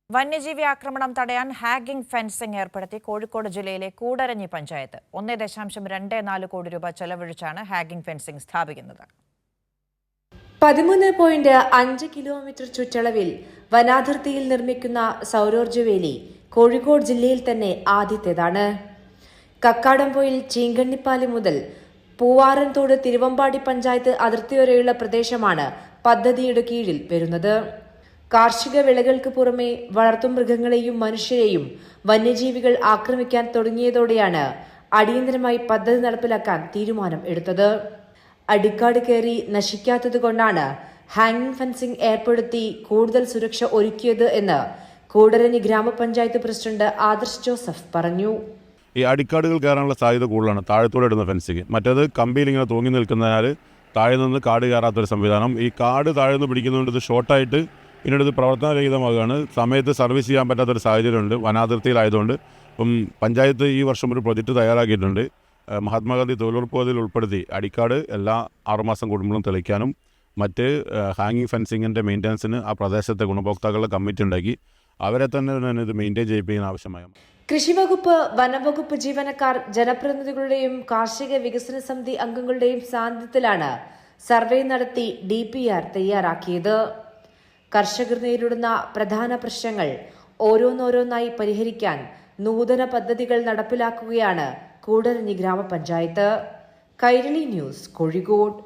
വന്യജീവി ആക്രമണം തടയാൻ ഹാഗിംഗ് ഫെൻസിംഗ് ഏർപ്പെടുത്തി കോഴിക്കോട് ജില്ലയിലെ കൂടരഞ്ഞി പഞ്ചായത്ത് 1.24 കോടി രൂപ ചെലവഴിച്ചാണ് ഹാഗിംഗ് ഫെൻസിംഗ് സ്ഥാപിക്കുന്നത്. 13.5 കിലോമീറ്റർ ചുറ്റളവിൽ വനാതിർത്തിയിൽ നിർമ്മിക്കുന്ന സൗരോർജ്ജവേലി കോഴിക്കോട് ജില്ലയിൽ തന്നെ ആദ്യത്തേതാണ്. കക്കാടംപൊയിൽ ചീങ്കണ്ണിപ്പാലി മുതൽ പൂവാറൻതോട് തിരുവമ്പാടി പഞ്ചായത്ത് അതിർത്തി വരെയുള്ള പ്രദേശമാണ് പദ്ധതിയുടെ കീഴിൽ വരുന്നത്. കാർഷിക വിളകൾക്ക് പുറമെ വളർത്തുമൃഗങ്ങളെയും മനുഷ്യരെയും വന്യജീവികൾ ആക്രമിക്കാൻ തുടങ്ങിയതോടെയാണ് അടിയന്തരമായി പദ്ധതി നടപ്പിലാക്കാൻ തീരുമാനം എടുത്തത്. അടിക്കാട് കയറി നശിക്കാത്തതുകൊണ്ടാണ് ഹാങ്ങിംഗ് ഫെൻസിംഗ് ഏർപ്പെടുത്തി കൂടുതൽ സുരക്ഷ ഒരുക്കിയത് എന്ന് കൂടരഞ്ഞി ഗ്രാമപഞ്ചായത്ത് പ്രസിഡന്റ് ആദർശ് ജോസഫ് പറഞ്ഞു. ഈ അടിക്കാടുകൾ കയറാനുള്ള സാധ്യത കൂടുതലാണ് താഴത്തോടെ ഇടുന്ന ഫെൻസിങ്. മറ്റേത് കമ്പിയിൽ ഇങ്ങനെ തൂങ്ങി നിൽക്കുന്നതിനാൽ താഴെ നിന്ന് കാട് കയറാത്തൊരു സംവിധാനം. ഈ കാട് താഴെ നിന്ന് പിടിക്കുന്നതുകൊണ്ട് ഇത് ഷോർട്ടായിട്ട് പിന്നീട് ഇത് പ്രവർത്തനരഹിതമാകുകയാണ്. സമയത്ത് സർവീസ് ചെയ്യാൻ പറ്റാത്തൊരു സാഹചര്യമുണ്ട് വനാതിർത്തിയിലായതുകൊണ്ട്. ഇപ്പം പഞ്ചായത്ത് ഈ വർഷം ഒരു പ്രൊജക്റ്റ് തയ്യാറാക്കിയിട്ടുണ്ട്. മഹാത്മാഗാന്ധി തൊഴിലുറപ്പ് പദ്ധതിയിൽ ഉൾപ്പെടുത്തി അടിക്കാട് എല്ലാ 6 മാസം കൂടുമ്പോഴും തെളിക്കാനും മറ്റ് ഹാങ്ങിങ് ഫെൻസിങ്ങിൻ്റെ മെയിൻ്റനൻസിന് ആ പ്രദേശത്തെ ഗുണഭോക്താക്കളുടെ കമ്മിറ്റി ഉണ്ടാക്കി അവരെ തന്നെ ഇത് മെയിൻറ്റെയിൻ ചെയ്യിപ്പിക്കാൻ ആവശ്യമായ കൃഷിവകുപ്പ്, വനംവകുപ്പ് ജീവനക്കാർ, ജനപ്രതിനിധികളുടെയും കാർഷിക വികസന സമിതി അംഗങ്ങളുടെയും സാന്നിധ്യത്തിലാണ് സർവേ നടത്തി DPR തയ്യാറാക്കിയത്. കർഷകർ നേരിടുന്ന പ്രധാന പ്രശ്നങ്ങൾ ഓരോന്നോരോന്നായി പരിഹരിക്കാൻ നൂതന പദ്ധതികൾ നടപ്പിലാക്കുകയാണ് കൂടരഞ്ഞി ഗ്രാമപഞ്ചായത്ത്. കൈരളി ന്യൂസ്, കോഴിക്കോട്.